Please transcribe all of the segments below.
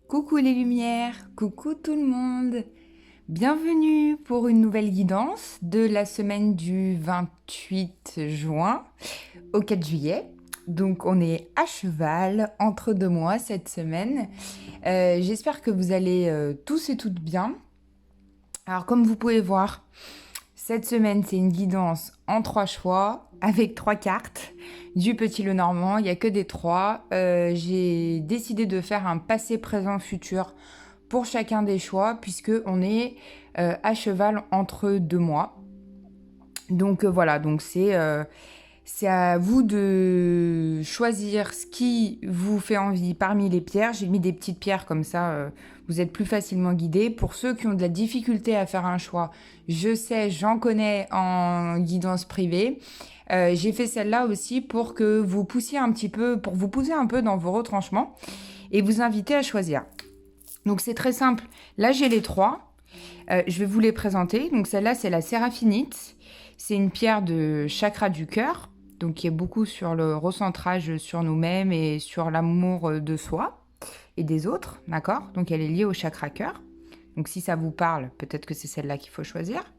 Coucou les lumières, coucou tout le monde. Bienvenue pour une nouvelle guidance de la semaine du 28 juin au 4 juillet. Donc on est à cheval entre 2 mois cette semaine. J'espère que vous allez tous et toutes bien. Alors comme vous pouvez voir, cette semaine c'est une guidance en 3 choix avec 3 cartes du Petit Lenormand. Il n'y a que des 3. J'ai décidé de faire un passé, présent, futur pour chacun des choix puisque on est à cheval entre 2 mois. Donc voilà, donc c'est à vous de choisir ce qui vous fait envie parmi les pierres. J'ai mis des petites pierres comme ça, vous êtes plus facilement guidés. Pour ceux qui ont de la difficulté à faire un choix, je sais, j'en connais en guidance privée. J'ai fait celle-là aussi pour que vous poussiez un petit peu, pour vous pousser un peu dans vos retranchements et vous inviter à choisir. Donc c'est très simple. Là j'ai les 3. Je vais vous les présenter. Donc celle-là c'est la séraphinite. C'est une pierre de chakra du cœur, donc qui est beaucoup sur le recentrage sur nous-mêmes et sur l'amour de soi et des autres, d'accord? Donc elle est liée au chakra cœur. Donc si ça vous parle, peut-être que c'est celle-là qu'il faut choisir.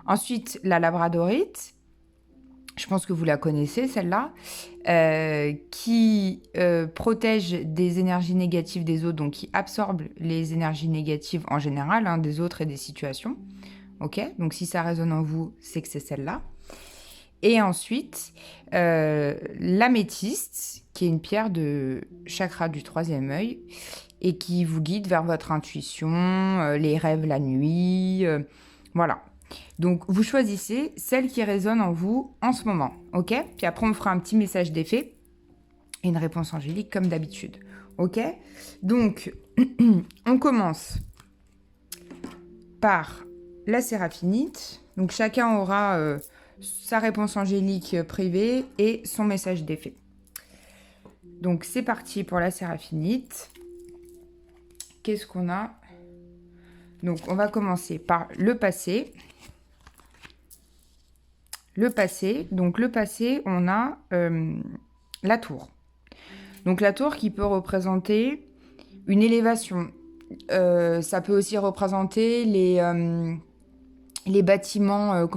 Ensuite, la labradorite. Je pense que vous la connaissez, celle-là, qui protège des énergies négatives des autres, donc qui absorbe les énergies négatives en général, hein, des autres et des situations. Ok, donc si ça résonne en vous, c'est que c'est celle-là. Et ensuite, l'améthyste, qui est une pierre de chakra du 3e œil et qui vous guide vers votre intuition, les rêves la nuit, voilà. Donc, vous choisissez celle qui résonne en vous en ce moment, ok? Puis après, on fera un petit message d'effet et une réponse angélique comme d'habitude, ok? Donc, on commence par la séraphinite. Donc, chacun aura sa réponse angélique privée et son message d'effet. Donc, c'est parti pour la séraphinite. Qu'est-ce qu'on a? Donc, on va commencer par le passé. Le passé, on a la tour. Donc la tour qui peut représenter une élévation. Ça peut aussi représenter les bâtiments,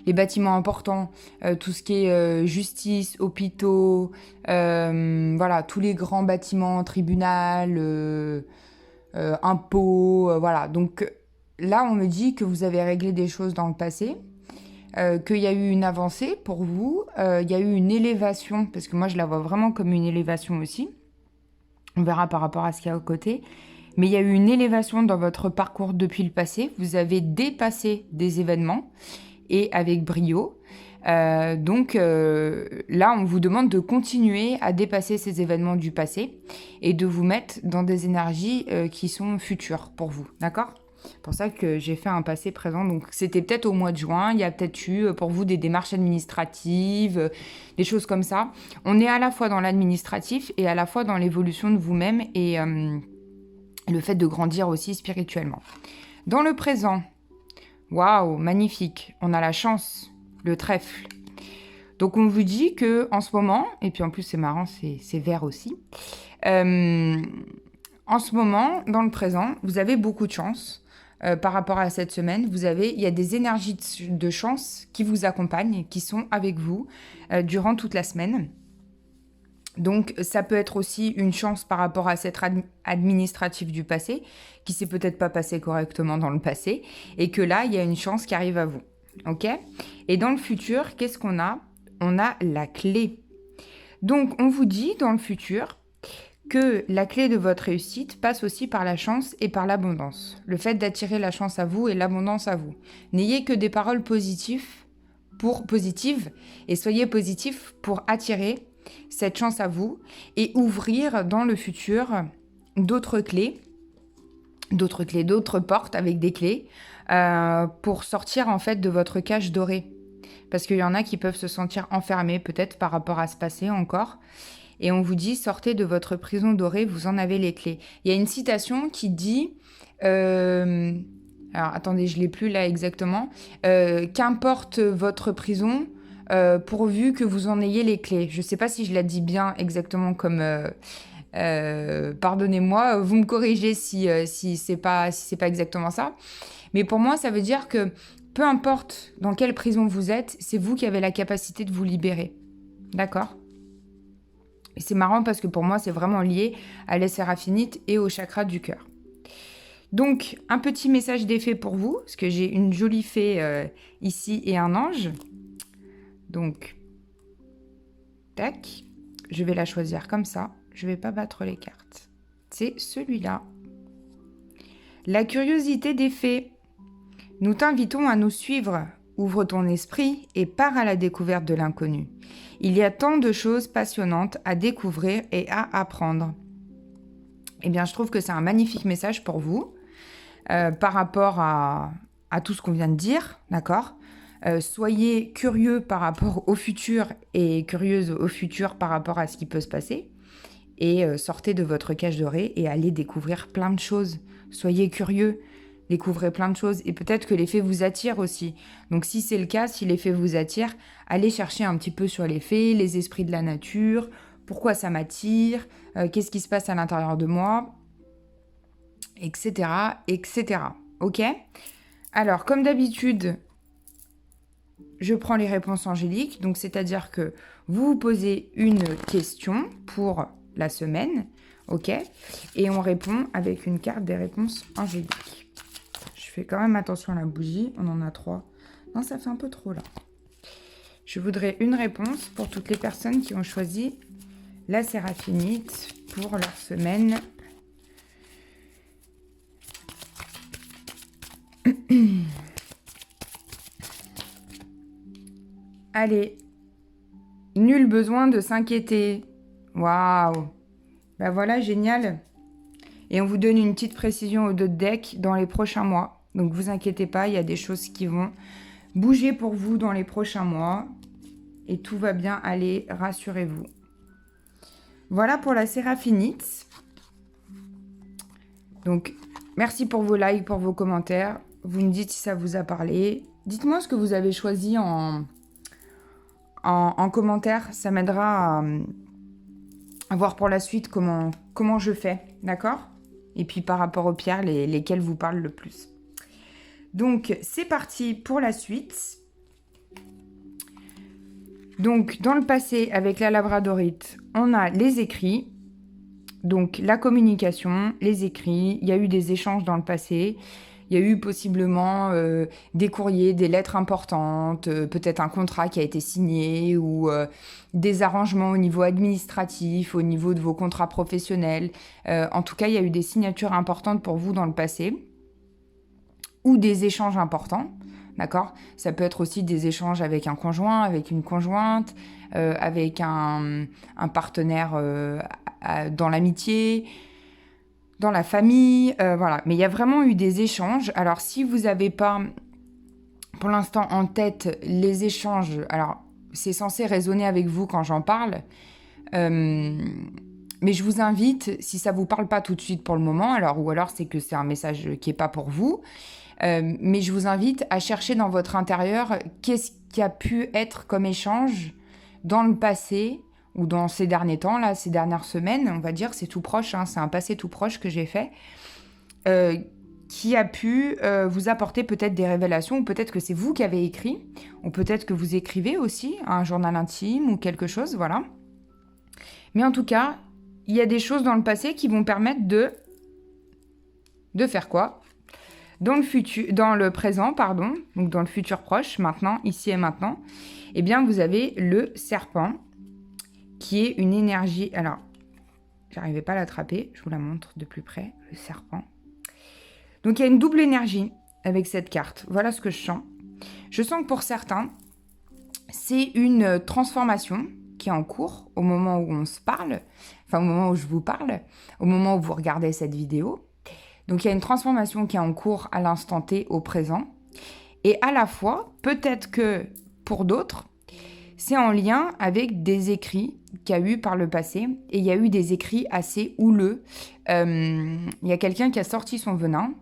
les bâtiments importants, tout ce qui est justice, hôpitaux, voilà, tous les grands bâtiments, tribunal, impôts, voilà. Donc là, on me dit que vous avez réglé des choses dans le passé. Qu'il y a eu une avancée pour vous, il y a eu une élévation, parce que moi je la vois vraiment comme une élévation aussi, on verra par rapport à ce qu'il y a à côté, mais il y a eu une élévation dans votre parcours depuis le passé, vous avez dépassé des événements, et avec brio, donc là on vous demande de continuer à dépasser ces événements du passé, et de vous mettre dans des énergies qui sont futures pour vous, d'accord ? C'est pour ça que j'ai fait un passé présent. Donc, c'était peut-être au mois de juin. Il y a peut-être eu pour vous des démarches administratives, des choses comme ça. On est à la fois dans l'administratif et à la fois dans l'évolution de vous-même et le fait de grandir aussi spirituellement. Dans le présent, waouh, magnifique. On a la chance, le trèfle. Donc, on vous dit que en ce moment, et puis en plus, c'est marrant, c'est vert aussi. En ce moment, dans le présent, vous avez beaucoup de chance. Par rapport à cette semaine, il y a des énergies de chance qui vous accompagnent, qui sont avec vous durant toute la semaine. Donc, ça peut être aussi une chance par rapport à cette administratif du passé, qui s'est peut-être pas passé correctement dans le passé, et que là, il y a une chance qui arrive à vous. Ok ? Et dans le futur, qu'est-ce qu'on a ? On a la clé. Donc, on vous dit dans le futur que la clé de votre réussite passe aussi par la chance et par l'abondance. Le fait d'attirer la chance à vous et l'abondance à vous. N'ayez que des paroles positives et soyez positifs pour attirer cette chance à vous et ouvrir dans le futur d'autres portes avec des clés pour sortir en fait de votre cage dorée. Parce qu'il y en a qui peuvent se sentir enfermés peut-être par rapport à ce passé encore. Et on vous dit, sortez de votre prison dorée, vous en avez les clés. Il y a une citation qui dit, alors attendez, je ne l'ai plus là exactement, qu'importe votre prison, pourvu que vous en ayez les clés. Je ne sais pas si je la dis bien exactement comme Pardonnez-moi, vous me corrigez si c'est pas exactement ça. Mais pour moi, ça veut dire que peu importe dans quelle prison vous êtes, c'est vous qui avez la capacité de vous libérer. D'accord ? Et c'est marrant parce que pour moi, c'est vraiment lié à l'Séraphinite et au chakra du cœur. Donc, un petit message d'effet pour vous, parce que j'ai une jolie fée ici et un ange. Donc, tac, je vais la choisir comme ça. Je ne vais pas battre les cartes. C'est celui-là. La curiosité des fées. Nous t'invitons à nous suivre. Ouvre ton esprit et pars à la découverte de l'inconnu. Il y a tant de choses passionnantes à découvrir et à apprendre. Eh bien, je trouve que c'est un magnifique message pour vous par rapport à tout ce qu'on vient de dire, d'accord ? Soyez curieux par rapport au futur et curieuse au futur par rapport à ce qui peut se passer. Et sortez de votre cage dorée et allez découvrir plein de choses. Soyez curieux. Découvrez plein de choses et peut-être que les fées vous attirent aussi. Donc si c'est le cas, si les fées vous attirent, allez chercher un petit peu sur les fées, les esprits de la nature, pourquoi ça m'attire, qu'est-ce qui se passe à l'intérieur de moi, etc., etc. Ok ? Alors, comme d'habitude, je prends les réponses angéliques, donc c'est-à-dire que vous vous posez une question pour la semaine, ok ? Et on répond avec une carte des réponses angéliques. Je fais quand même attention à la bougie, on en a 3. Non, ça fait un peu trop là. Je voudrais une réponse pour toutes les personnes qui ont choisi la Séraphinite pour leur semaine. Allez, nul besoin de s'inquiéter. Waouh! Ben voilà, génial. Et on vous donne une petite précision au dos de deck dans les prochains mois. Donc, vous inquiétez pas, il y a des choses qui vont bouger pour vous dans les prochains mois. Et tout va bien aller, rassurez-vous. Voilà pour la Séraphinite. Donc, merci pour vos likes, pour vos commentaires. Vous me dites si ça vous a parlé. Dites-moi ce que vous avez choisi en commentaire. Ça m'aidera à voir pour la suite comment je fais. D'accord ? Et puis par rapport aux pierres, lesquelles vous parlent le plus. Donc, c'est parti pour la suite. Donc, dans le passé, avec la labradorite, on a les écrits. Donc, la communication, les écrits. Il y a eu des échanges dans le passé. Il y a eu possiblement des courriers, des lettres importantes, peut-être un contrat qui a été signé ou des arrangements au niveau administratif, au niveau de vos contrats professionnels. En tout cas, il y a eu des signatures importantes pour vous dans le passé ou des échanges importants. D'accord ? Ça peut être aussi des échanges avec un conjoint, avec une conjointe, avec un partenaire dans l'amitié, dans la famille, voilà. Mais il y a vraiment eu des échanges. Alors, si vous n'avez pas, pour l'instant, en tête les échanges, alors, c'est censé résonner avec vous quand j'en parle, mais je vous invite, si ça ne vous parle pas tout de suite pour le moment, ou alors c'est que c'est un message qui n'est pas pour vous, mais je vous invite à chercher dans votre intérieur qu'est-ce qui a pu être comme échange dans le passé ou dans ces derniers temps, là, ces dernières semaines, on va dire, c'est tout proche, c'est un passé tout proche que j'ai fait, qui a pu vous apporter peut-être des révélations, ou peut-être que c'est vous qui avez écrit, ou peut-être que vous écrivez aussi un journal intime ou quelque chose, voilà. Mais en tout cas, il y a des choses dans le passé qui vont permettre de faire quoi ? Dans le présent, donc dans le futur proche, maintenant, ici et maintenant, eh bien, vous avez le serpent, qui est une énergie... Alors, j'arrivais pas à l'attraper, je vous la montre de plus près, le serpent. Donc, il y a une double énergie avec cette carte. Voilà ce que je sens. Je sens que pour certains, c'est une transformation qui est en cours au moment où on se parle, enfin, au moment où je vous parle, au moment où vous regardez cette vidéo. Donc, il y a une transformation qui est en cours à l'instant T, au présent. Et à la fois, peut-être que pour d'autres, c'est en lien avec des écrits qu'il y a eu par le passé. Et il y a eu des écrits assez houleux. Il y a quelqu'un qui a sorti son venin.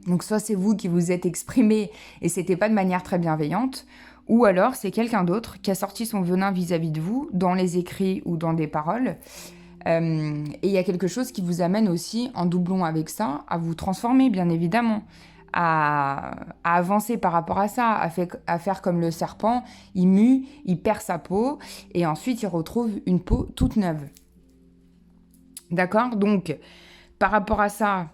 Donc, soit c'est vous qui vous êtes exprimé et c'était pas de manière très bienveillante. Ou alors, c'est quelqu'un d'autre qui a sorti son venin vis-à-vis de vous, dans les écrits ou dans des paroles. Et il y a quelque chose qui vous amène aussi, en doublon avec ça, à vous transformer, bien évidemment, à avancer par rapport à ça, à faire comme le serpent, il mue, il perd sa peau, et ensuite il retrouve une peau toute neuve. D'accord? Donc, par rapport à ça,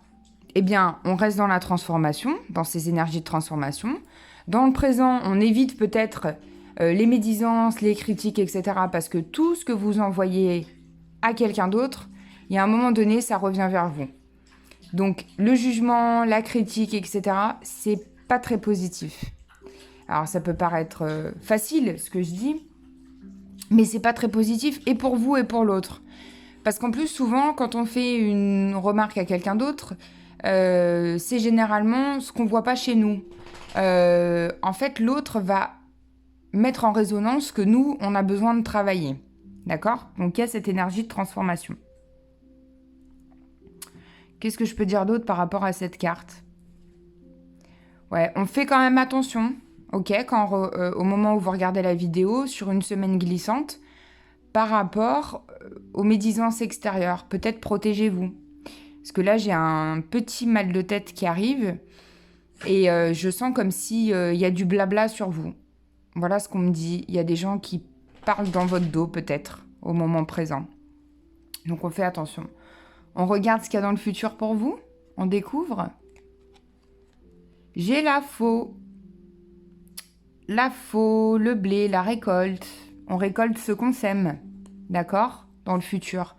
eh bien, on reste dans la transformation, dans ces énergies de transformation. Dans le présent, on évite peut-être les médisances, les critiques, etc. Parce que tout ce que vous envoyez à quelqu'un d'autre, il y a un moment donné, ça revient vers vous. Donc, le jugement, la critique, etc., c'est pas très positif. Alors, ça peut paraître facile, ce que je dis, mais c'est pas très positif, et pour vous et pour l'autre. Parce qu'en plus, souvent, quand on fait une remarque à quelqu'un d'autre, c'est généralement ce qu'on voit pas chez nous. En fait, l'autre va mettre en résonance que nous, on a besoin de travailler. D'accord? Donc, il y a cette énergie de transformation. Qu'est-ce que je peux dire d'autre par rapport à cette carte? Ouais, on fait quand même attention, ok, au moment où vous regardez la vidéo, sur une semaine glissante, par rapport aux médisances extérieures. Peut-être protégez-vous. Parce que là, j'ai un petit mal de tête qui arrive et je sens comme si y a du blabla sur vous. Voilà ce qu'on me dit. Il y a des gens qui parlent dans votre dos, peut-être, au moment présent. Donc, on fait attention. On regarde ce qu'il y a dans le futur pour vous. On découvre. J'ai la faux. La faux, le blé, la récolte. On récolte ce qu'on sème. D'accord? Dans le futur.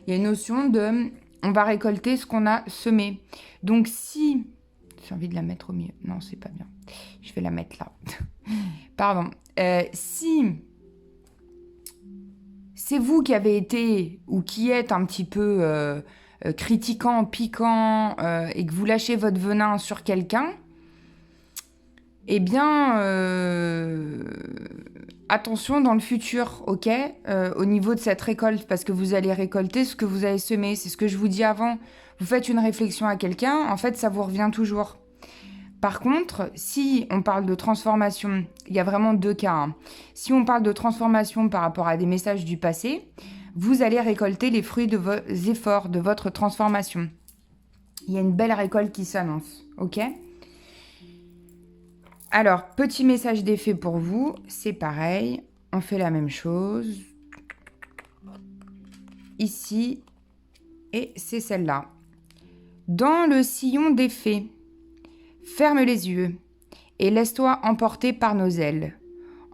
Il y a une notion de... On va récolter ce qu'on a semé. Donc, si... J'ai envie de la mettre au milieu. Non, c'est pas bien. Je vais la mettre là. Pardon. Si c'est vous qui avez été ou qui êtes un petit peu critiquant, piquant et que vous lâchez votre venin sur quelqu'un, eh bien, attention dans le futur, ok, au niveau de cette récolte, parce que vous allez récolter ce que vous avez semé. C'est ce que je vous dis avant. Vous faites une réflexion à quelqu'un, en fait, ça vous revient toujours. Par contre, si on parle de transformation, il y a vraiment deux cas. Hein. Si on parle de transformation par rapport à des messages du passé, vous allez récolter les fruits de vos efforts, de votre transformation. Il y a une belle récolte qui s'annonce, ok ? Alors, petit message d'effet pour vous, c'est pareil, on fait la même chose. Ici, et c'est celle-là. Dans le sillon d'effet, ferme les yeux et laisse-toi emporter par nos ailes.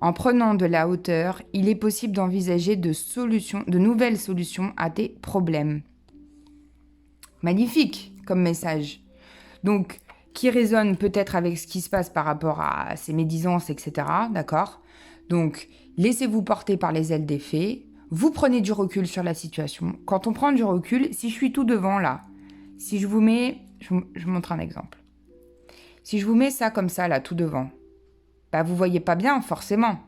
En prenant de la hauteur, il est possible d'envisager de nouvelles solutions à tes problèmes. Magnifique comme message. Donc, qui résonne peut-être avec ce qui se passe par rapport à ces médisances, etc. D'accord? Donc, laissez-vous porter par les ailes des fées. Vous prenez du recul sur la situation. Quand on prend du recul, si je suis tout devant là, si je vous mets... Je vous montre un exemple. Si je vous mets ça comme ça, là, tout devant, bah vous voyez pas bien, forcément.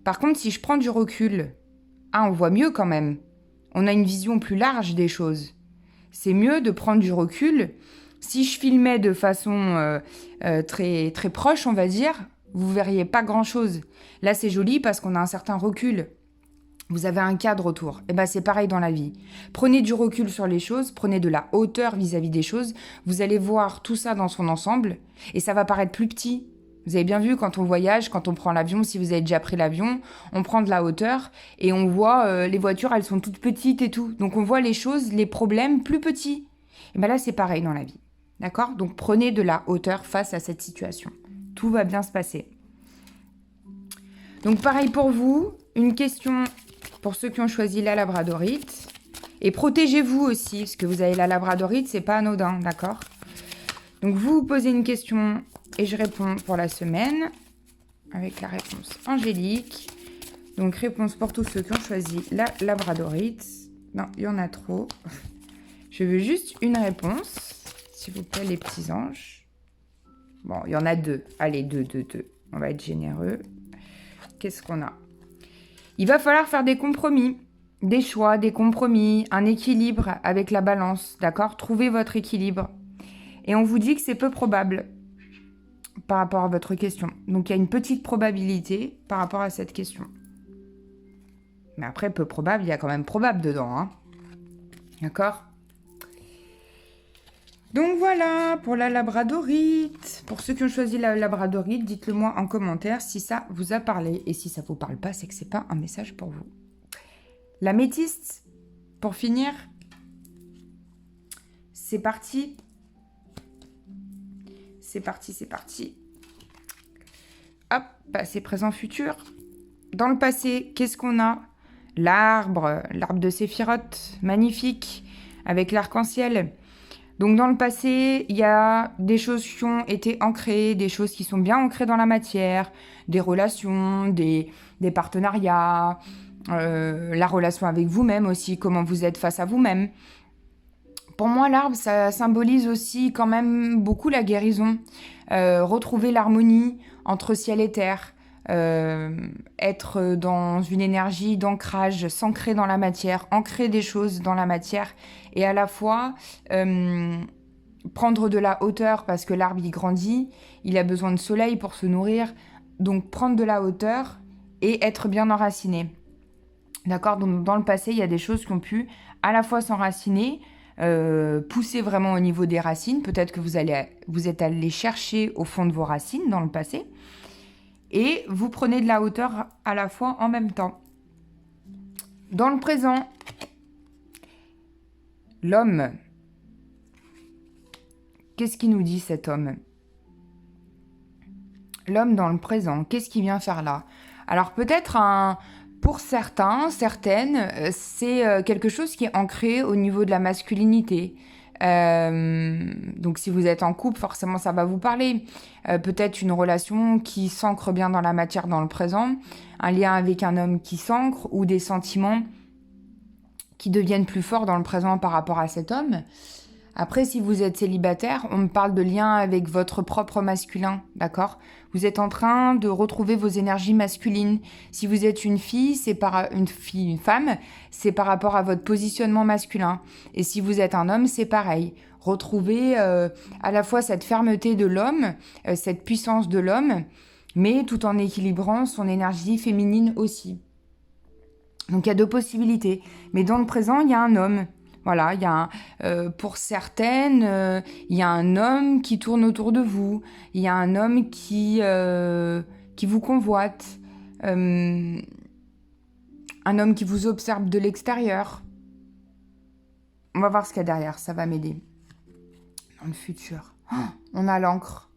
Par contre, si je prends du recul, on voit mieux quand même. On a une vision plus large des choses. C'est mieux de prendre du recul. Si je filmais de façon très, très proche, on va dire, vous verriez pas grand-chose. Là, c'est joli parce qu'on a un certain recul. Vous avez un cadre autour. Et ben c'est pareil dans la vie. Prenez du recul sur les choses, prenez de la hauteur vis-à-vis des choses. Vous allez voir tout ça dans son ensemble et ça va paraître plus petit. Vous avez bien vu quand on voyage, quand on prend l'avion, si vous avez déjà pris l'avion, on prend de la hauteur et on voit les voitures, elles sont toutes petites et tout. Donc on voit les choses, les problèmes plus petits. Et ben là, c'est pareil dans la vie. D'accord? Donc prenez de la hauteur face à cette situation. Tout va bien se passer. Donc pareil pour vous, une question pour ceux qui ont choisi la labradorite. Et protégez-vous aussi, parce que vous avez la labradorite, c'est pas anodin, d'accord? Donc vous posez une question et je réponds pour la semaine avec la réponse angélique. Donc réponse pour tous ceux qui ont choisi la labradorite. Non, il y en a trop. Je veux juste une réponse, s'il vous plaît, les petits anges. Bon, il y en a deux. Allez, deux. On va être généreux. Qu'est-ce qu'on a? Il va falloir faire des compromis, des choix, des compromis, un équilibre avec la balance, d'accord? Trouvez votre équilibre. Et on vous dit que c'est peu probable par rapport à votre question. Donc, il y a une petite probabilité par rapport à cette question. Mais après, peu probable, il y a quand même probable dedans, hein. D'accord? Donc voilà, pour la labradorite. Pour ceux qui ont choisi la labradorite, dites-le moi en commentaire si ça vous a parlé. Et si ça vous parle pas, c'est que c'est pas un message pour vous. La métiste, pour finir, c'est parti. C'est parti, c'est parti. Hop, passé, présent, futur. Dans le passé, qu'est-ce qu'on a? L'arbre de Séphiroth, magnifique, avec l'arc-en-ciel. Donc dans le passé, il y a des choses qui ont été ancrées, des choses qui sont bien ancrées dans la matière, des relations, des partenariats, la relation avec vous-même aussi, comment vous êtes face à vous-même. Pour moi, l'arbre, ça symbolise aussi quand même beaucoup la guérison, retrouver l'harmonie entre ciel et terre, être dans une énergie d'ancrage, s'ancrer dans la matière, ancrer des choses dans la matière, et à la fois prendre de la hauteur, parce que l'arbre, il grandit, il a besoin de soleil pour se nourrir, donc prendre de la hauteur et être bien enraciné. D'accord? Donc dans le passé, il y a des choses qui ont pu à la fois s'enraciner, pousser vraiment au niveau des racines. Peut-être que vous êtes allé chercher au fond de vos racines dans le passé. Et vous prenez de la hauteur à la fois en même temps. Dans le présent, l'homme. Qu'est-ce qu'il nous dit cet homme? L'homme dans le présent, qu'est-ce qu'il vient faire là? Alors peut-être pour certains, certaines, c'est quelque chose qui est ancré au niveau de la masculinité. Donc si vous êtes en couple, forcément ça va vous parler. Peut-être une relation qui s'ancre bien dans la matière dans le présent, un lien avec un homme qui s'ancre, ou des sentiments qui deviennent plus forts dans le présent par rapport à cet homme. Après, si vous êtes célibataire, on me parle de lien avec votre propre masculin, d'accord? Vous êtes en train de retrouver vos énergies masculines. Si vous êtes une fille, une femme, c'est par rapport à votre positionnement masculin. Et si vous êtes un homme, c'est pareil. Retrouver à la fois cette fermeté de l'homme, cette puissance de l'homme, mais tout en équilibrant son énergie féminine aussi. Donc il y a deux possibilités. Mais dans le présent, il y a un homme. Voilà, il y a pour certaines, il y a un homme qui tourne autour de vous. Il y a un homme qui vous convoite. Un homme qui vous observe de l'extérieur. On va voir ce qu'il y a derrière, ça va m'aider. Dans le futur, on a l'encre.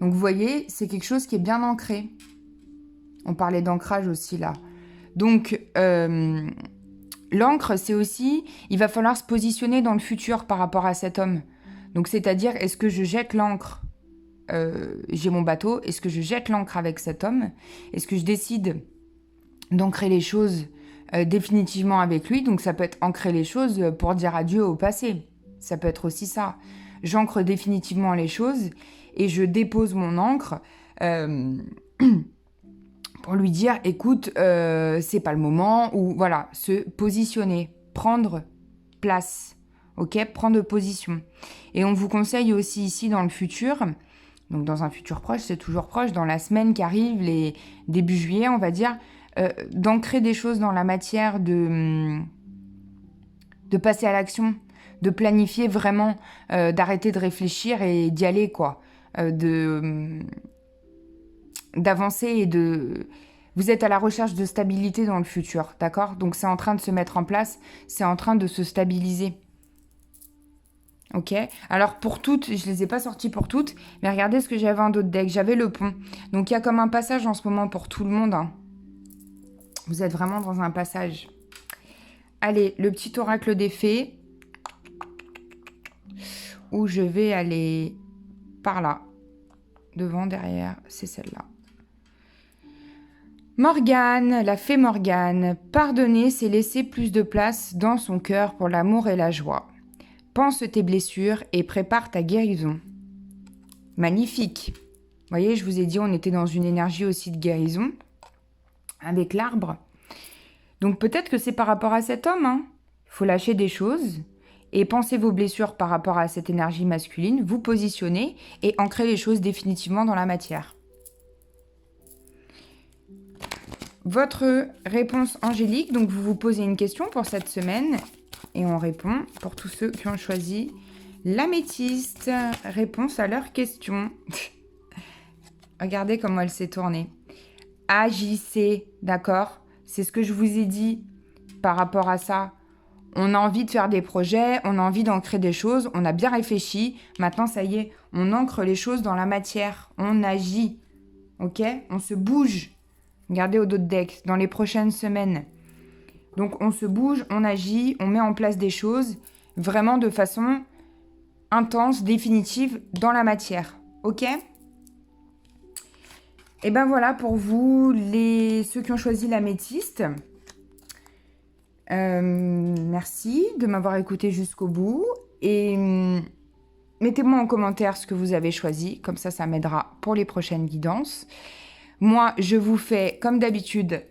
Donc vous voyez, c'est quelque chose qui est bien ancré. On parlait d'ancrage aussi là. Donc l'encre, c'est aussi, il va falloir se positionner dans le futur par rapport à cet homme. Donc, c'est-à-dire, est-ce que je jette l'encre? J'ai mon bateau, est-ce que je jette l'encre avec cet homme? Est-ce que je décide d'ancrer les choses définitivement avec lui? Donc, ça peut être ancrer les choses pour dire adieu au passé. Ça peut être aussi ça. J'ancre définitivement les choses et je dépose mon encre pour lui dire, écoute, c'est pas le moment, ou voilà, se positionner, prendre place, ok, prendre position. Et on vous conseille aussi ici dans le futur, donc dans un futur proche, c'est toujours proche, dans la semaine qui arrive, les début juillet, on va dire, d'ancrer des choses dans la matière, de passer à l'action, de planifier vraiment, d'arrêter de réfléchir et d'y aller, quoi, d'avancer et de... Vous êtes à la recherche de stabilité dans le futur, d'accord? Donc c'est en train de se mettre en place, c'est en train de se stabiliser. Ok? Alors pour toutes, je ne les ai pas sorties pour toutes, mais regardez ce que j'avais en d'autres decks. J'avais le pont. Donc il y a comme un passage en ce moment pour tout le monde. Hein. Vous êtes vraiment dans un passage. Allez, le petit oracle des fées. Où je vais aller par là. Devant, derrière, c'est celle-là. Morgane, la fée Morgane, pardonner, c'est laisser plus de place dans son cœur pour l'amour et la joie. Pense tes blessures et prépare ta guérison. Magnifique. Vous voyez, je vous ai dit, on était dans une énergie aussi de guérison avec l'arbre. Donc peut-être que c'est par rapport à cet homme. Hein. Il faut lâcher des choses et penser vos blessures par rapport à cette énergie masculine, vous positionner et ancrer les choses définitivement dans la matière. Votre réponse angélique, donc vous vous posez une question pour cette semaine et on répond pour tous ceux qui ont choisi l'améthyste. Réponse à leurs questions. Regardez comment elle s'est tournée. Agissez, d'accord? C'est ce que je vous ai dit par rapport à ça. On a envie de faire des projets, on a envie d'ancrer des choses, on a bien réfléchi. Maintenant, ça y est, on ancre les choses dans la matière. On agit, ok? On se bouge. Regardez au dos de deck, dans les prochaines semaines. Donc, on se bouge, on agit, on met en place des choses vraiment de façon intense, définitive, dans la matière, ok? Et ben voilà pour vous, ceux qui ont choisi l'améthyste. Merci de m'avoir écouté jusqu'au bout. Et mettez-moi en commentaire ce que vous avez choisi. Comme ça m'aidera pour les prochaines guidances. Moi, je vous fais, comme d'habitude,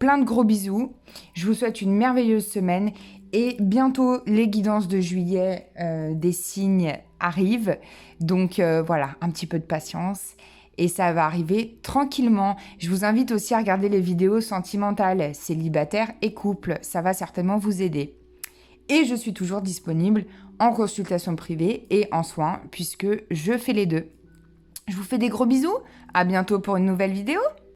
plein de gros bisous. Je vous souhaite une merveilleuse semaine. Et bientôt, les guidances de juillet des signes arrivent. Donc voilà, un petit peu de patience. Et ça va arriver tranquillement. Je vous invite aussi à regarder les vidéos sentimentales, célibataires et couples. Ça va certainement vous aider. Et je suis toujours disponible en consultation privée et en soins, puisque je fais les deux. Je vous fais des gros bisous. À bientôt pour une nouvelle vidéo.